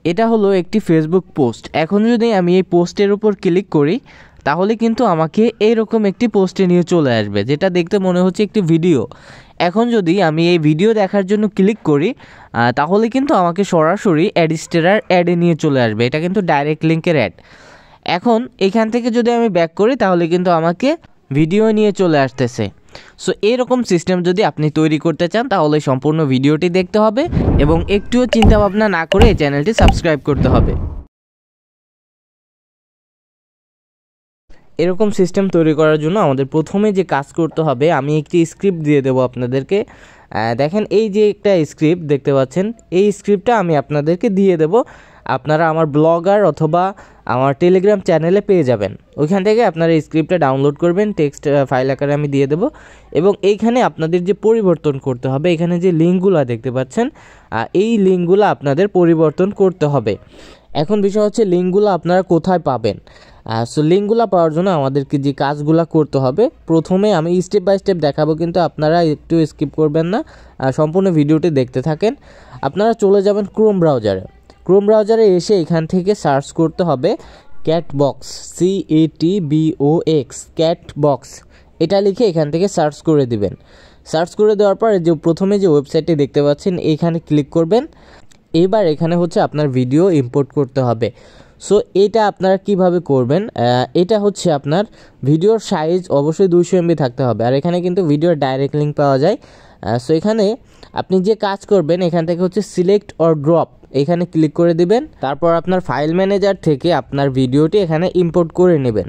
এটা হলো একটি ফেসবুক পোস্ট। এখন যদি আমি এই পোস্টের উপর ক্লিক করি তাহলে কিন্তু আমাকে এইরকম একটি পোস্টে নিয়ে চলে আসবে, যেটা দেখতে মনে হচ্ছে একটি ভিডিও। এখন যদি আমি এই ভিডিও দেখার জন্য ক্লিক করি তাহলে কিন্তু আমাকে সরাসরি অ্যাডস্টেরার অ্যাডে নিয়ে চলে আসবে। এটা কিন্তু ডাইরেক্ট লিঙ্কের অ্যাড। এখন এখান থেকে যদি আমি ব্যাক করি তাহলে কিন্তু আমাকে ভিডিও নিয়ে চলে আসতেছে। সো এরকম সিস্টেম যদি আপনি তৈরি করতে চান তাহলে সম্পূর্ণ ভিডিওটি দেখতে হবে এবং একটুও চিন্তাভাবনা না করে এই চ্যানেলটি সাবস্ক্রাইব করতে হবে। এরকম সিস্টেম তৈরি করার জন্য আমাদের প্রথমে যে কাজ করতে হবে, আমি একটি স্ক্রিপ্ট দিয়ে দেবো আপনাদেরকে। দেখেন এই যে একটা স্ক্রিপ্ট দেখতে পাচ্ছেন, এই স্ক্রিপ্টটা আমি আপনাদেরকে দিয়ে দেব। আপনারা আমার ব্লগার অথবা আমার টেলিগ্রাম চ্যানেলে পেয়ে যাবেন। ওইখান থেকে আপনারা এই স্ক্রিপ্টটা ডাউনলোড করবেন, টেক্সট ফাইল আকারে আমি দিয়ে দেব। এবং এইখানে আপনাদের যে পরিবর্তন করতে হবে, এখানে যে লিঙ্কগুলো দেখতে পাচ্ছেন এই লিঙ্কগুলো আপনাদের পরিবর্তন করতে হবে। এখন বিষয় হচ্ছে লিঙ্কগুলো আপনারা কোথায় পাবেন। সো লিঙ্কগুলো পাওয়ার জন্য আমাদেরকে যে কাজগুলো করতে হবে, প্রথমে আমি স্টেপ বাই স্টেপ দেখাবো, কিন্তু আপনারা একটু স্কিপ করবেন না, সম্পূর্ণ ভিডিওটি দেখতে থাকেন। আপনারা চলে যাবেন ক্রোম ব্রাউজারে। ক্রোম ব্রাউজারে এসে এখান থেকে সার্চ করতে হবে ক্যাটবক্স, CATBOX, ক্যাটবক্স। এটা লিখে এখান থেকে সার্চ করে দিবেন। সার্চ করে দেওয়ার পর যে প্রথমে যে ওয়েবসাইটটি দেখতে পাচ্ছেন এইখানে ক্লিক করবেন। এবার এখানে হচ্ছে আপনার ভিডিও ইম্পোর্ট করতে হবে। সো এটা আপনারা কিভাবে করবেন, এটা হচ্ছে আপনার ভিডিওর সাইজ অবশ্যই 200 MB থাকতে হবে। আর এখানে কিন্তু ভিডিওর ডাইরেক্ট লিঙ্ক পাওয়া যায়। সো এখানে আপনি যে কাজ করবেন এখান থেকে হচ্ছে সিলেক্ট অর ড্রপ, এখানে ক্লিক করে দিবেন। তারপর আপনার ফাইল ম্যানেজার থেকে আপনার ভিডিওটি এখানে ইম্পোর্ট করে নেবেন।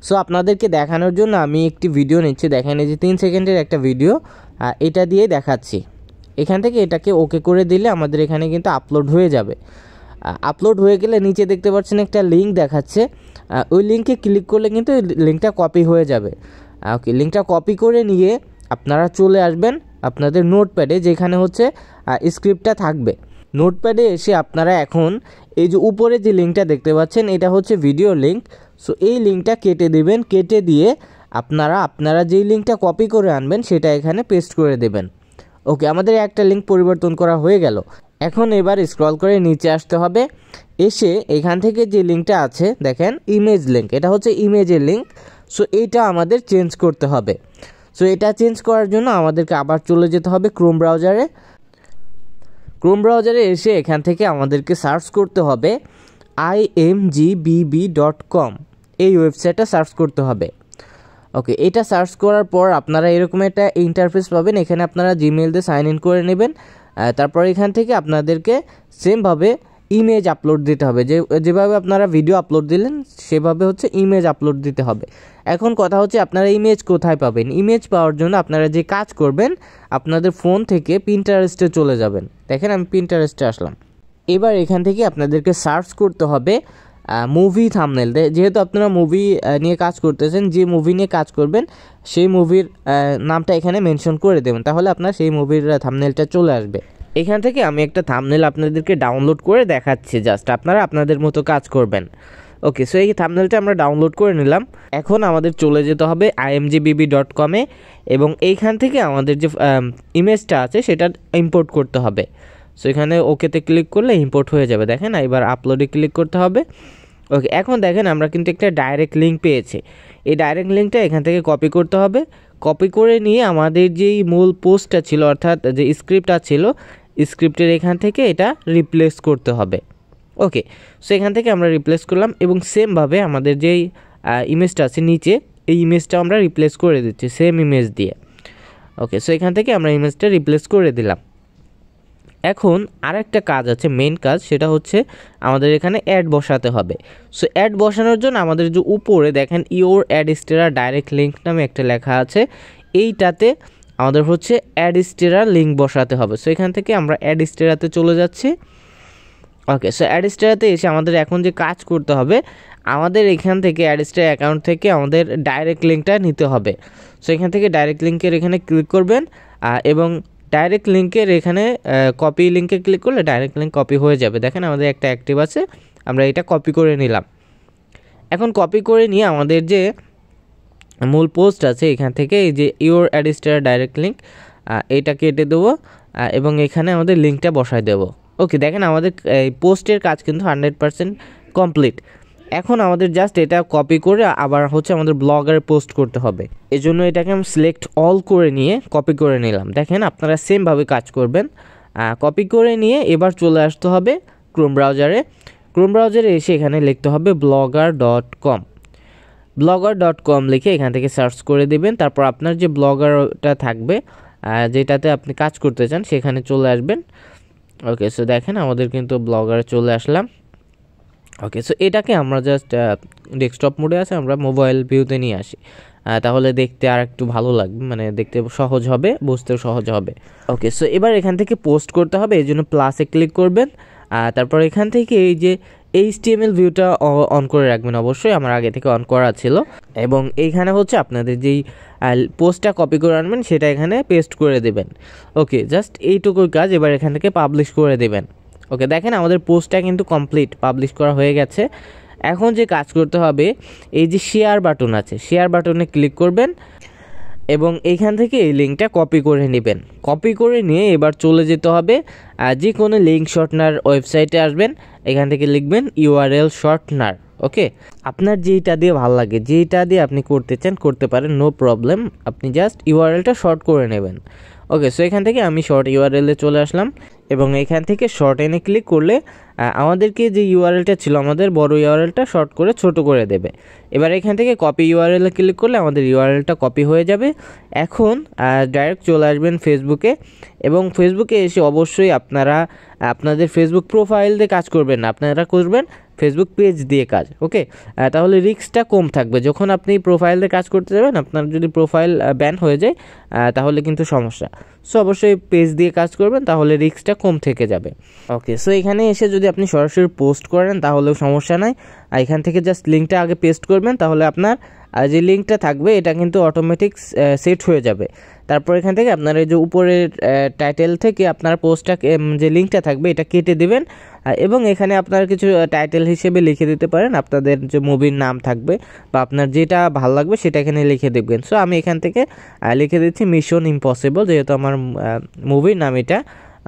সো আপনাদেরকে দেখানোর জন্য আমি একটি ভিডিও নিচ্ছি। দেখেন এই যে 3 সেকেন্ডের একটা ভিডিও, এটা দিয়ে দেখাচ্ছি। এখান থেকে এটাকে ওকে করে দিলে আমাদের এখানে কিন্তু আপলোড হয়ে যাবে। আপলোড হয়ে গেলে নিচে দেখতে পাচ্ছেন একটা লিঙ্ক দেখাচ্ছে, ওই লিঙ্কে ক্লিক করলে কিন্তু লিঙ্কটা কপি হয়ে যাবে। ওকে, লিঙ্কটা কপি করে নিয়ে আপনারা চলে আসবেন আপনাদের নোটপ্যাডে, যেখানে হচ্ছে স্ক্রিপ্টটা থাকবে। নোটপ্যাডে এসে আপনারা এখন এই যে উপরে যে লিঙ্কটা দেখতে পাচ্ছেন এটা হচ্ছে ভিডিও লিঙ্ক। সো এই লিঙ্কটা কেটে দিবেন, কেটে দিয়ে আপনারা যেই লিঙ্কটা কপি করে আনবেন সেটা এখানে পেস্ট করে দেবেন। ওকে, আমাদের একটা লিঙ্ক পরিবর্তন করা হয়ে গেল। এখন এবার স্ক্রল করে নিচে আসতে হবে। এসে এখান থেকে যে লিঙ্কটা আছে দেখেন ইমেজ লিঙ্ক, এটা হচ্ছে ইমেজের লিঙ্ক। সো এইটা আমাদের চেঞ্জ করতে হবে। সো এটা চেঞ্জ করার জন্য আমাদেরকে আবার চলে যেতে হবে ক্রোম ব্রাউজারে। ক্রোম ব্রাউজারে এসে এখান থেকে আমাদেরকে সার্চ করতে হবে imgbb.com, এই ওয়েবসাইটটা সার্চ করতে হবে। ওকে, এটা সার্চ করার পর আপনারা এরকম একটা ইন্টারফেস পাবেন। এখানে আপনারা জিমেইল দিয়ে সাইন ইন করে নেবেন। তারপর এখান থেকে আপনাদেরকে সেমভাবে ইমেজ আপলোড দিতে হবে, যেভাবে আপনারা ভিডিও আপলোড দিলেন সেভাবে হচ্ছে ইমেজ আপলোড দিতে হবে। এখন কথা হচ্ছে আপনারা ইমেজ কোথায় পাবেন। ইমেজ পাওয়ার জন্য আপনারা যে কাজ করবেন, আপনাদের ফোন থেকে পিন্টারেস্টে চলে যাবেন। দেখেন আমি পিন্টারেস্টে আসলাম। এবার এখান থেকে আপনাদেরকে সার্চ করতে হবে মুভি থাম্বনেল। যেহেতু আপনারা মুভি নিয়ে কাজ করতেছেন, যে মুভি নিয়ে কাজ করবেন সেই মুভির নামটা এখানে মেনশন করে দেবেন, তাহলে আপনার সেই মুভির থাম্বনেলটা চলে আসবে। এখান থেকে আমি একটা থাম্বনেল আপনাদেরকে ডাউনলোড করে দেখাচ্ছি, জাস্ট আপনারা আপনাদের মতো কাজ করবেন। ওকে, সো এই থাম্বনেলটা আমরা ডাউনলোড করে নিলাম। এখন আমাদের চলে যেতে হবে imgbb.com-এ এবং এইখান থেকে আমাদের যে ইমেজটা আছে সেটা ইম্পোর্ট করতে হবে। সো এখানে ওকেতে ক্লিক করলে ইম্পোর্ট হয়ে যাবে। দেখেন এবার আপলোডে ক্লিক করতে হবে। ওকে, এখন দেখেন আমরা কিন্তু একটা ডাইরেক্ট লিঙ্ক পেয়েছি। এই ডাইরেক্ট লিঙ্কটা এখান থেকে কপি করতে হবে। কপি করে নিয়ে আমাদের যেই মূল পোস্টটা ছিল, অর্থাৎ যে স্ক্রিপ্টটা ছিল, স্ক্রিপ্টের এখান থেকে এটা রিপ্লেস করতে হবে। ওকে, সো এখান থেকে আমরা রিপ্লেস করলাম এবং সেমভাবে আমাদের যেই ইমেজটা আছে নিচে, এই ইমেজটা আমরা রিপ্লেস করে দিচ্ছি সেম ইমেজ দিয়ে। ওকে, সো এখান থেকে আমরা ইমেজটা রিপ্লেস করে দিলাম। এখন আরেকটা কাজ আছে, মেইন কাজ, সেটা হচ্ছে আমাদের এখানে অ্যাড বসাতে হবে। সো অ্যাড বসানোর জন্য আমাদের যে উপরে দেখেন ইওর অ্যাডস্টেরার ডাইরেক্ট লিঙ্ক নামে একটা লেখা আছে, এইটাতে আমাদের হচ্ছে অ্যাডস্টেরার লিঙ্ক বসাতে হবে। সো এখান থেকে আমরা অ্যাডস্টেরাতে চলে যাচ্ছি। ওকে, সো অ্যাডস্টেরাতে এসে আমাদের এখন যে কাজ করতে হবে, আমাদের এখান থেকে অ্যাডস্টেরা অ্যাকাউন্ট থেকে আমাদের ডাইরেক্ট লিঙ্কটা নিতে হবে। সো এখান থেকে ডাইরেক্ট লিঙ্কের এখানে ক্লিক করবেন এবং ডাইরেক্ট লিঙ্কের এখানে কপি লিঙ্কে ক্লিক করলে ডাইরেক্ট লিঙ্ক কপি হয়ে যাবে। দেখেন আমাদের একটা অ্যাক্টিভ আছে, আমরা এটা কপি করে নিলাম। এখন কপি করে নিয়ে আমাদের যে মূল পোস্ট আছে এখান থেকে এই যে ইওর অ্যাডস্টেরার ডাইরেক্ট লিঙ্ক, এটা কেটে দেবো এবং এখানে আমাদের লিঙ্কটা বসায় দেবো। ওকে, দেখেন আমাদের এই পোস্টের কাজ কিন্তু 100% কমপ্লিট। এখন আমাদের জাস্ট এটা কপি করে আবার হচ্ছে আমাদের ব্লগারে পোস্ট করতে হবে। এজন্য এটাকে আমি সিলেক্ট অল করে নিয়ে কপি করে নিলাম। দেখেন আপনারা সেমভাবে কাজ করবেন। কপি করে নিয়ে এবার চলে আসতে হবে ক্রোম ব্রাউজারে এসে এখানে লিখতে হবে blogger.com লিখে এখান থেকে সার্চ করে দেবেন। তারপর আপনার যে ব্লগারটা থাকবে যেটাতে আপনি কাজ করতে চান সেখানে চলে আসবেন। ওকে, সো দেখেন আমাদের কিন্তু ব্লগারে চলে আসলাম। ওকে, সো এটাকে আমরা জাস্ট ডেস্কটপ মোডে আছে, আমরা মোবাইল ভিউতে নিয়ে আসি, তাহলে দেখতে আর একটু ভালো লাগবে, মানে দেখতে সহজ হবে, বুঝতেও সহজ হবে। ওকে, সো এবার এখান থেকে পোস্ট করতে হবে, এই জন্য প্লাসে ক্লিক করবেন। তারপর এখান থেকে এই যে HTML ভিউটা অন করে রাখবেন, অবশ্যই আমার আগে থেকে অন করা ছিল। এবং এইখানে হচ্ছে আপনাদের যেই পোস্টটা কপি করে আনবেন সেটা এখানে পেস্ট করে দেবেন। ওকে, জাস্ট এইটুকুর কাজ। এবার এখান থেকে পাবলিশ করে দেবেন। ওকে, দেখেন আমাদের পোস্টটা কিন্তু কমপ্লিট, পাবলিশ করা হয়ে গেছে। এখন যে কাজ করতে হবে, এই যে শেয়ার বাটন আছে, শেয়ার বাটনে ক্লিক করবেন এবং এইখান থেকে এই লিঙ্কটা কপি করে নেবেন। কপি করে নিয়ে এবার চলে যেতে হবে যে কোনো লিঙ্ক শর্টনার ওয়েবসাইটে আসবেন, এখান থেকে লিখবেন URL শর্টনার। ওকে, আপনার যেইটা দিয়ে ভালো লাগে, যেইটা দিয়ে আপনি করতে চান করতে পারেন, নো প্রবলেম। আপনি জাস্ট URLটা শর্ট করে নেবেন। ওকে, সো এখান থেকে আমি শর্ট URL-এ চলে আসলাম এবং এখান থেকে শর্ট এনে ক্লিক করলে আমাদেরকে যে URL-টা ছিল, আমাদের বড় URL-টা শর্ট করে ছোট করে দেবে। এবার এখান থেকে কপি URL-এ ক্লিক করলে আমাদের URL-টা কপি হয়ে যাবে। এখন ডাইরেক্ট চলে আসবেন ফেসবুকে এবং ফেসবুকে এসে অবশ্যই আপনারা আপনাদের ফেসবুক প্রোফাইল দিয়ে কাজ করবেন না, আপনারা করবেন ফেসবুক পেজ দিয়ে কাজ। ওকে, তাহলে রিস্কটা কম থাকবে। যখন আপনি প্রোফাইল দিয়ে কাজ করতে যাবেন, আপনার যদি প্রোফাইল ব্যান হয়ে যায় তাহলে কিন্তু সমস্যা। সো অবশ্যই পেজ দিয়ে কাজ করবেন, তাহলে রিস্কটা কম থেকে যাবে। ওকে, সো এখানে এসে যদি আপনি সরাসরি পোস্ট করেন তাহলেও সমস্যা নাই। এখান থেকে জাস্ট লিঙ্কটা আগে পেস্ট করবেন, তাহলে আপনার যে লিঙ্কটা থাকবে এটা কিন্তু অটোমেটিক সেট হয়ে যাবে। তারপর এখান থেকে আপনার এই যে উপরের টাইটেল থেকে আপনার পোস্টটা যে লিঙ্কটা থাকবে এটা কেটে দেবেন এবং এখানে আপনারা কিছু টাইটেল হিসেবে লিখে দিতে পারেন, আপনাদের যে মুভির নাম থাকবে বা আপনার যেটা ভালো লাগবে সেটা এখানে লিখে দেবেন। সো আমি এখান থেকে লিখে দিচ্ছি মিশন ইম্পসিবল, যেহেতু আমার মুভির নাম এটা।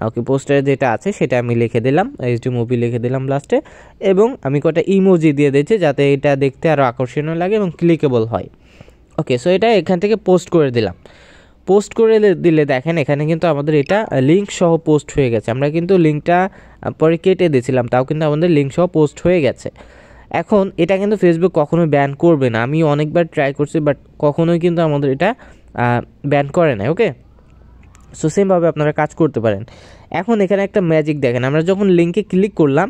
ওকে, পোস্টারে যেটা আছে সেটা আমি লিখে দিলাম, HD মুভি লিখে দিলাম লাস্টে, এবং আমি কটা ইমোজি দিয়ে দিচ্ছি যাতে এটা দেখতে আরও আকর্ষণীয় লাগে এবং ক্লিকেবল হয়। ওকে, সো এটা এখান থেকে পোস্ট করে দিলাম। পোস্ট করে দিলে দেখেন এখানে কিন্তু আমাদের এটা লিঙ্ক সহ পোস্ট হয়ে গেছে। আমরা কিন্তু লিঙ্কটা পরে কেটে দিয়েছিলাম, তাও কিন্তু আমাদের লিঙ্ক সহ পোস্ট হয়ে গেছে। এখন এটা কিন্তু ফেসবুক কখনোই ব্যান করবে না, আমি অনেকবার ট্রাই করছি বাট কখনোই কিন্তু আমাদের এটা ব্যান করে না। ওকে, সো সেমভাবে আপনারা কাজ করতে পারেন। এখন এখানে একটা ম্যাজিক দেখেন, আমরা যখন লিঙ্কে ক্লিক করলাম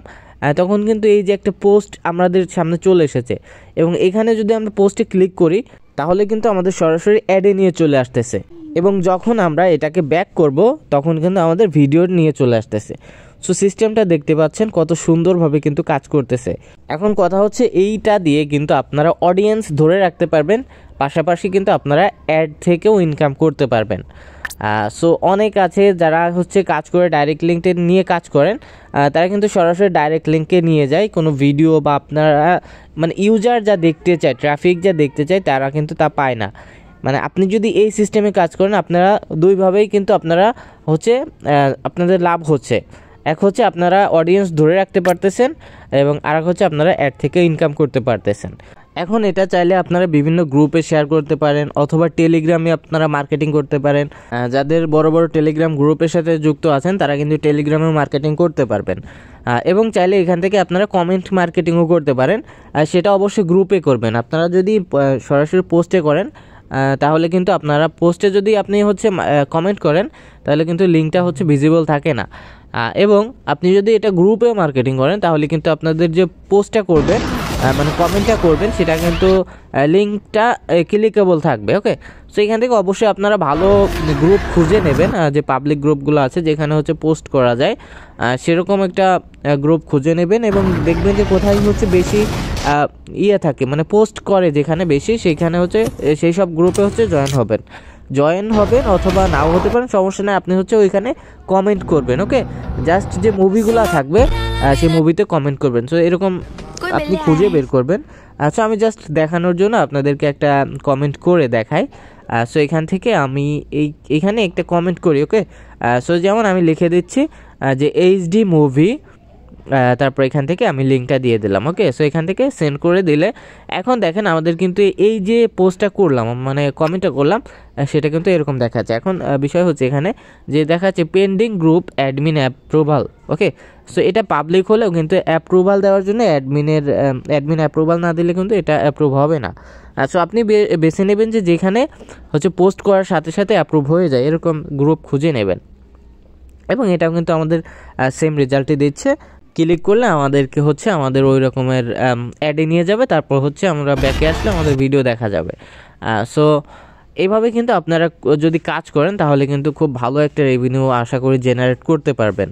তখন কিন্তু এই যে একটা পোস্ট আমাদের সামনে চলে এসেছে এবং এখানে যদি আমরা পোস্টে ক্লিক করি তাহলে কিন্তু আমাদের সরাসরি অ্যাডে নিয়ে চলে আসতেছে এবং যখন আমরা এটাকে ব্যাক করব তখন কিন্তু আমাদের ভিডিও নিয়ে চলে আসতেছে। সো সিস্টেমটা দেখতে পাচ্ছেন কত সুন্দরভাবে কিন্তু কাজ করতেছে। এখন কথা হচ্ছে এইটা দিয়ে কিন্তু আপনারা অডিয়েন্স ধরে রাখতে পারবেন, পাশাপাশি কিন্তু আপনারা অ্যাড থেকেও ইনকাম করতে পারবেন। সো অনেক আছে যারা হচ্ছে কাজ করে ডাইরেক্ট লিঙ্কে নিয়ে কাজ করেন, তারা কিন্তু সরাসরি ডাইরেক্ট লিঙ্কে নিয়ে যায় কোনো ভিডিও বা আপনারা মানে ইউজার যা দেখতে চায়, ট্রাফিক যা দেখতে চায় তারা কিন্তু তা পায় না। মানে আপনি যদি এই সিস্টেমে কাজ করেন আপনারা দুইভাবেই কিন্তু আপনারা হচ্ছে আপনাদের লাভ হচ্ছে। এক হচ্ছে আপনারা অডিয়েন্স ধরে রাখতে পারতেছেন এবং আরেক হচ্ছে আপনারা অ্যাড থেকে ইনকাম করতে পারতেছেন। এখন এটা চাইলে আপনারা বিভিন্ন গ্রুপে শেয়ার করতে পারেন অথবা টেলিগ্রামে আপনারা মার্কেটিং করতে পারেন। যাদের বড় বড় টেলিগ্রাম গ্রুপের সাথে যুক্ত আছেন তারা কিন্তু টেলিগ্রামে মার্কেটিং করতে পারবেন এবং চাইলে এখান থেকে আপনারা কমেন্ট মার্কেটিংও করতে পারেন, সেটা অবশ্যই গ্রুপে করবেন। আপনারা যদি সরাসরি পোস্টে করেন তাহলে কিন্তু আপনারা পোস্টে যদি আপনি হচ্ছে কমেন্ট করেন তাহলে কিন্তু লিঙ্কটা হচ্ছে ভিজিবল থাকে না, এবং আপনি যদি এটা গ্রুপে মার্কেটিং করেন তাহলে কিন্তু আপনাদের যে পোস্টটা করবেন মানে কমেন্টটা করবেন সেটা কিন্তু লিঙ্কটা ক্লিকেবল থাকবে। ওকে, সো এখান থেকে অবশ্যই আপনারা ভালো গ্রুপ খুঁজে নেবেন, যে পাবলিক গ্রুপগুলো আছে যেখানে হচ্ছে পোস্ট করা যায় সেরকম একটা গ্রুপ খুঁজে নেবেন এবং দেখবেন যে কোথায় হচ্ছে বেশি থাকে মানে পোস্ট করে যেখানে বেশি, সেখানে হচ্ছে সেই সব গ্রুপে হচ্ছে জয়েন হবেন অথবা নাও হতে পারেন, সমস্যা নেই। আপনি হচ্ছে ওইখানে কমেন্ট করবেন। ওকে, জাস্ট যে মুভিগুলো থাকবে সেই মুভিতে কমেন্ট করবেন। সো এরকম আপনি খুঁজে বের করবেন। আচ্ছা, আমি জাস্ট দেখানোর জন্য আপনাদেরকে একটা কমেন্ট করে দেখাই। সো এখান থেকে আমি এইখানে একটা কমেন্ট করি, ওকে। সো যেমন আমি লিখে দিচ্ছি যে এইচডি মুভি, তারপর এখান থেকে আমি লিঙ্কটা দিয়ে দিলাম, ওকে। সো এখান থেকে সেন্ড করে দিলে এখন দেখেন আমাদের কিন্তু এই যে পোস্টটা করলাম, মানে কমেন্টটা করলাম, সেটা কিন্তু এরকম দেখাচ্ছে। এখন বিষয় হচ্ছে এখানে যে দেখাচ্ছে পেন্ডিং গ্রুপ অ্যাডমিন অ্যাপ্রুভাল, ওকে। সো এটা পাবলিক হলেও কিন্তু অ্যাপ্রুভাল দেওয়ার জন্য অ্যাডমিন অ্যাপ্রুভাল না দিলে কিন্তু এটা অ্যাপ্রুভ হবে না। সো আপনি বেছে নেবেন যে যেখানে হচ্ছে পোস্ট করার সাথে সাথে অ্যাপ্রুভ হয়ে যায় এরকম গ্রুপ খুঁজে নেবেন, এবং এটাও কিন্তু আমাদের সেম রেজাল্টই দিচ্ছে। ক্লিক করলে আমাদেরকে হচ্ছে আমাদের ওই রকমের অ্যাডে নিয়ে যাবে, তারপর হচ্ছে আমরা ব্যাকে আসলে আমাদের ভিডিও দেখা যাবে। সো এইভাবে কিন্তু আপনারা যদি কাজ করেন তাহলে কিন্তু খুব ভালো একটা রেভিনিউ আশা করি জেনারেট করতে পারবেন।